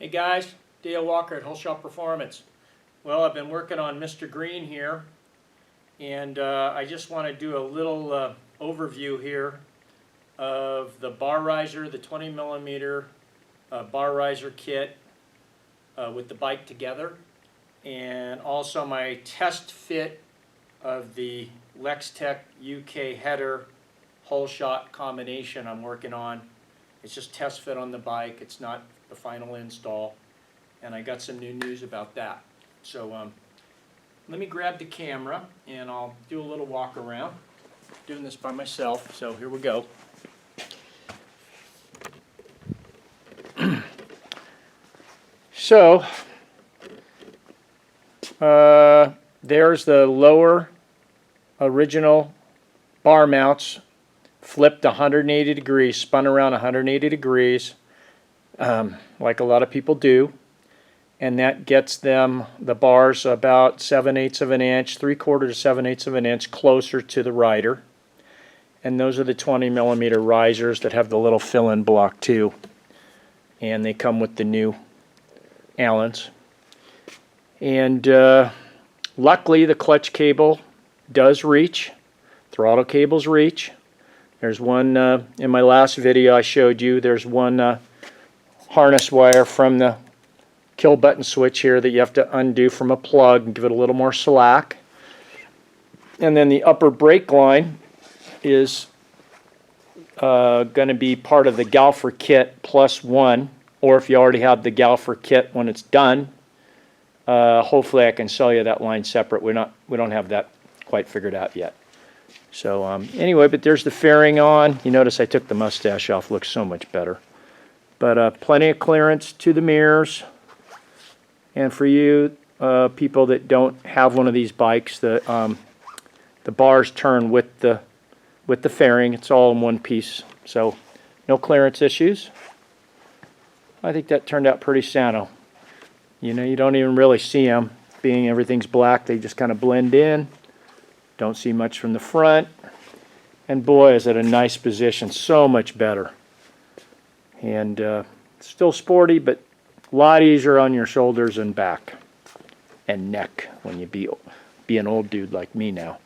Hey guys, dlwalker at Holeshot Performance. Well, I've been working on Mr. Green here, and I just want to do a little overview here of the bar riser, the 20 millimeter bar riser kit with the bike together, and also my test fit of the Lextek UK header Holeshot combination I'm working on. It's just test fit on the bike, it's not the final install, and I got some new news about that. So let me grab the camera and I'll do a little walk around. I'm doing this by myself, so here we go. So there's the lower original bar mounts, flipped 180 degrees, spun around 180 degrees, like a lot of people do, and that gets them, the bars, about 7/8 of an inch, 3/4 to 7/8 of an inch closer to the rider. And those are the 20 millimeter risers that have the little fill-in block too, and they come with the new Allens. And luckily the clutch cable does reach, throttle cables reach. There's one in my last video I showed you, there's one harness wire from the kill button switch here that you have to undo from a plug and give it a little more slack. And then the upper brake line is going to be part of the Galfer kit +1, or if you already have the Galfer kit when it's done, hopefully I can sell you that line separate. We don't have that quite figured out yet. So anyway, but there's the fairing on. You notice I took the mustache off, looks so much better. But plenty of clearance to the mirrors. And for you people that don't have one of these bikes, the bars turn with the fairing. It's all in one piece, so no clearance issues. I think that turned out pretty sano. You know, you don't even really see them, being everything's black. They just kind of blend in. Don't see much from the front. And boy, is it a nice position, so much better. And still sporty, but a lot easier on your shoulders and back and neck when you be an old dude like me now.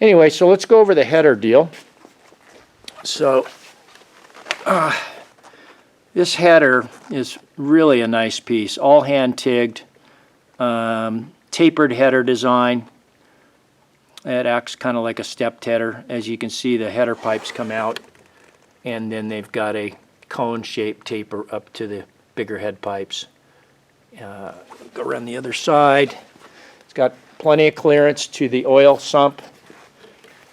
Anyway, so let's go over the header deal. So this header is really a nice piece, all hand tigged, tapered header design. It acts kind of like a stepped header. As you can see, the header pipes come out, and then they've got a cone-shaped taper up to the bigger head pipes. Go around the other side. It's got plenty of clearance to the oil sump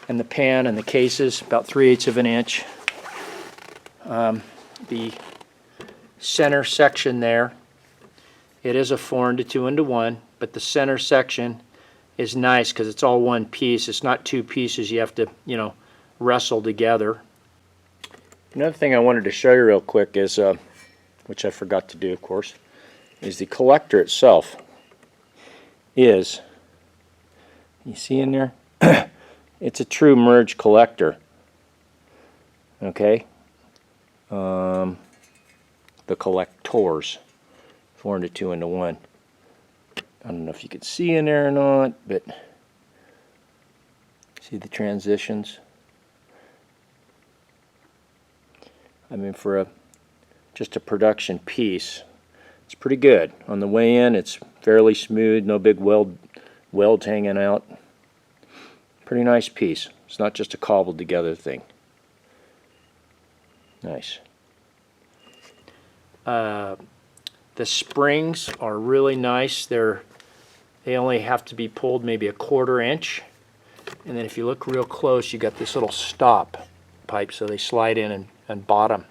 and the pan and the cases, about 3/8 of an inch. The center section there, it is a 4:2:1, but the center section is nice because it's all one piece. It's not two pieces you have to, you know, wrestle together. Another thing I wanted to show you real quick is, which I forgot to do, of course, is the collector itself is, you see in there, it's a true merge collector. Okay, the collectors, 4:2:1. I don't know if you can see in there or not, but see the transitions. I mean, for just a production piece, it's pretty good. On the way in, it's fairly smooth, no big welds hanging out. Pretty nice piece. It's not just a cobbled together thing. Nice. The springs are really nice. They only have to be pulled maybe a 1/4 inch. And then if you look real close, you got this little stop pipe, so they slide in and bottom.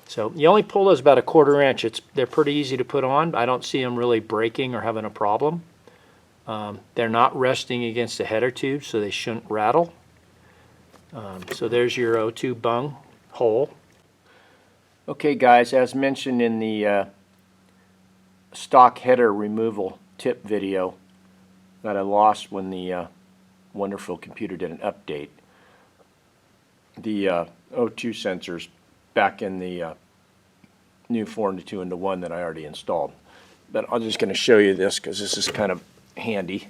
So you only pull those about a 1/4 inch. They're pretty easy to put on. I don't see them really breaking or having a problem. They're not resting against the header tube, so they shouldn't rattle. So there's your O2 bung hole. Okay guys, as mentioned in the stock header removal tip video that I lost when the wonderful computer did an update, the O2 sensors back in the new 4-into-2 into 1 that I already installed. But I'm just going to show you this because this is kind of handy.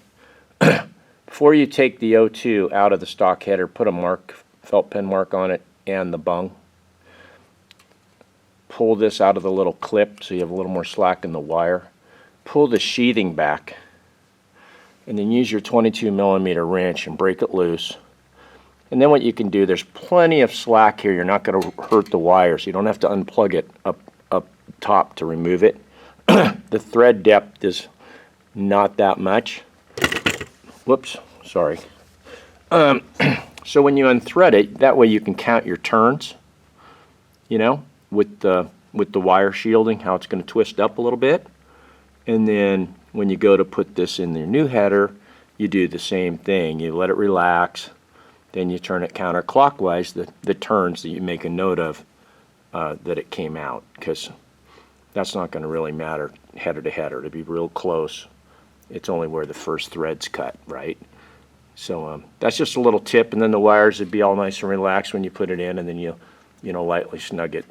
Before you take the O2 out of the stock header, put a felt pen mark on it and the bung. Pull this out of the little clip so you have a little more slack in the wire. Pull the sheathing back and then use your 22mm wrench and break it loose. And then what you can do, there's plenty of slack here. You're not going to hurt the wires. You don't have to unplug it up top to remove it. The thread depth is not that much. Whoops, sorry. So when you unthread it, that way you can count your turns, you know, with the wire shielding, how it's going to twist up a little bit. And then when you go to put this in your new header, you do the same thing. You let it relax, then you turn it counterclockwise, the turns that you make a note of that it came out, because that's not going to really matter header to header. It'll be real close. It's only where the first thread's cut, right? So that's just a little tip, and then the wires would be all nice and relaxed when you put it in, and then you know, lightly snug it.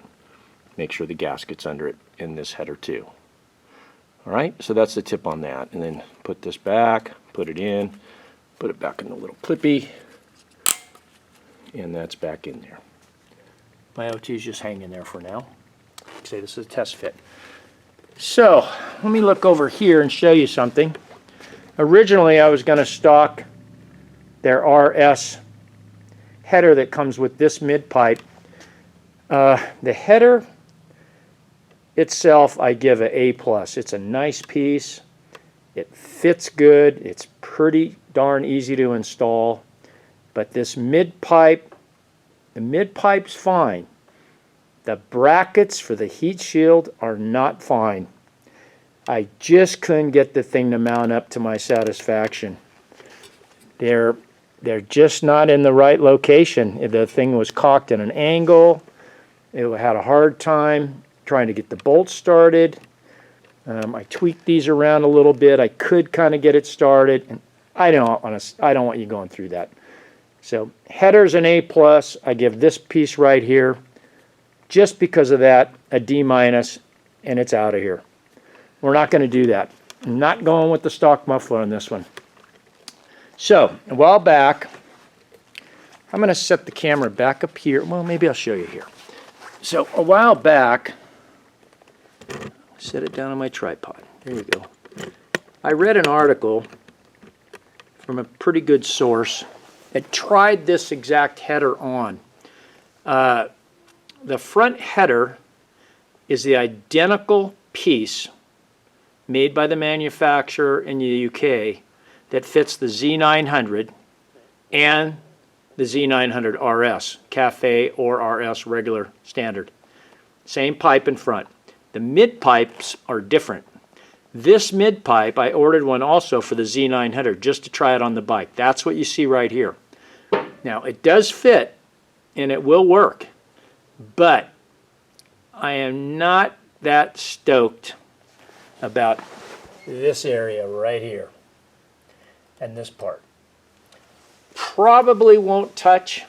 Make sure the gasket's under it in this header too. All right, so that's the tip on that. And then put this back, put it in, put it back in the little clippy, and that's back in there. My O2 is just hanging there for now. Say this is a test fit. So let me look over here and show you something. Originally I was going to stock their RS header that comes with this mid pipe. The header itself I give an A+. It's a nice piece. It fits good. It's pretty darn easy to install. But this mid pipe, the mid pipe's fine. The brackets for the heat shield are not fine. I just couldn't get the thing to mount up to my satisfaction. They're just not in the right location. The thing was cocked at an angle. It had a hard time trying to get the bolts started. I tweaked these around a little bit. I could kind of get it started, and I don't want you going through that. So header's an A+. I give this piece right here, just because of that, a D-, and it's out of here. We're not going to do that. I'm not going with the stock muffler on this one. So a while back, I'm going to set the camera back up here. Well, maybe I'll show you here. So a while back, set it down on my tripod. There you go. I read an article from a pretty good source that tried this exact header on. The front header is the identical piece made by the manufacturer in the UK that fits the Z900 and the Z900RS, Cafe or RS regular standard. Same pipe in front. The mid pipes are different. This mid pipe, I ordered one also for the Z900 just to try it on the bike. That's what you see right here. Now it does fit and it will work, but I am not that stoked about this area right here and this part. Probably won't touch,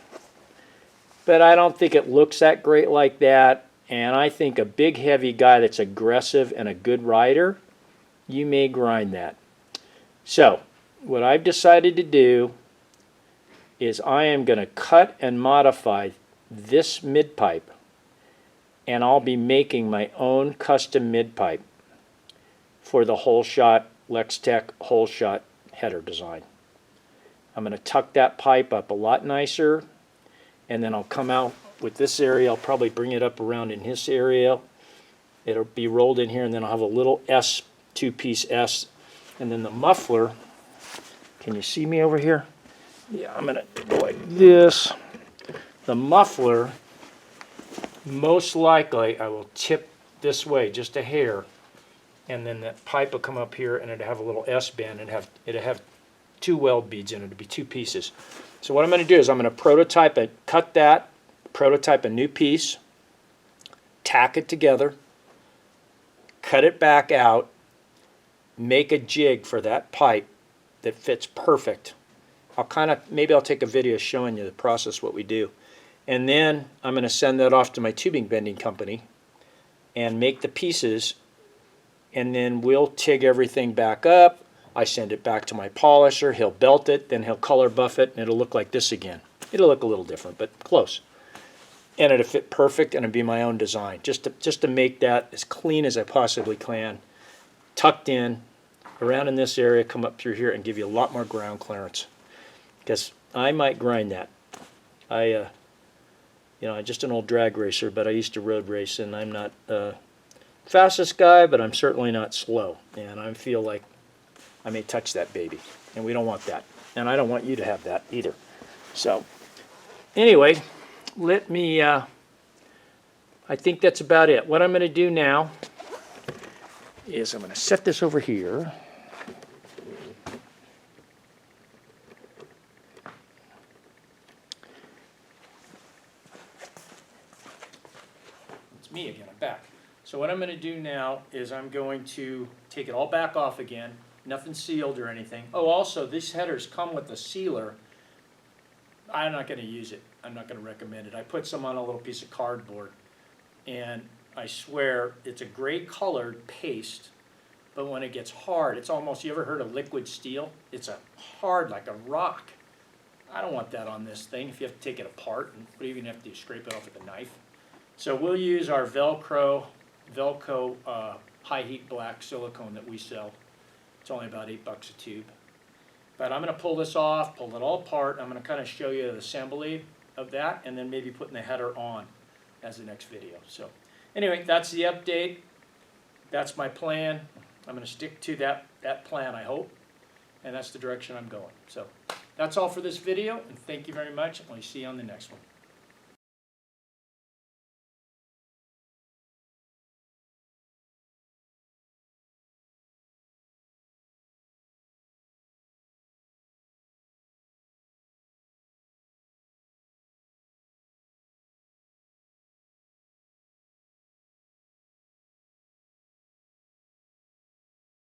but I don't think it looks that great like that, and I think a big heavy guy that's aggressive and a good rider, you may grind that. So what I've decided to do is I am going to cut and modify this mid pipe, and I'll be making my own custom mid pipe for the Holeshot Lextek Holeshot header design. I'm going to tuck that pipe up a lot nicer, and then I'll come out with this area. I'll probably bring it up around in this area. It'll be rolled in here, and then I'll have a little S, two-piece S, and then the muffler. Can you see me over here? Yeah, I'm going to go like this. The muffler, most likely I will tip this way just a hair, and then that pipe will come up here and it'll have a little S bend and it'll have two weld beads in it. It'll be two pieces. So what I'm going to do is I'm going to prototype it, cut that, prototype a new piece, tack it together, cut it back out, make a jig for that pipe that fits perfect. Maybe I'll take a video showing you the process, what we do. And then I'm going to send that off to my tubing bending company, and make the pieces, and then we'll TIG everything back up. I send it back to my polisher, he'll belt it, then he'll color buff it, and it'll look like this again. It'll look a little different, but close. And it'll fit perfect, and it'll be my own design. Just to make that as clean as I possibly can, tucked in, around in this area, come up through here, and give you a lot more ground clearance. Because I might grind that. I'm just an old drag racer, but I used to road race, and I'm not fastest guy, but I'm certainly not slow. And I feel like I may touch that baby, and we don't want that. And I don't want you to have that either. So, anyway, let me, I think that's about it. What I'm going to do now is I'm going to set this over here. It's me again, I'm back. So what I'm going to do now is I'm going to take it all back off again. Nothing sealed or anything. Oh, also, these headers come with a sealer. I'm not going to use it. I'm not going to recommend it. I put some on a little piece of cardboard, and I swear it's a great colored paste, but when it gets hard, it's almost, you ever heard of liquid steel? It's a hard like a rock. I don't want that on this thing if you have to take it apart, and what are you going to have to do, scrape it off with a knife? So we'll use our Velcro high heat black silicone that we sell. It's only about $8 a tube. But I'm going to pull this off, pull it all apart. I'm going to kind of show you the assembly of that, and then maybe putting the header on as the next video. So anyway, that's the update. That's my plan. I'm going to stick to that plan, I hope, and that's the direction I'm going. So that's all for this video, and thank you very much. I'll see you on the next one.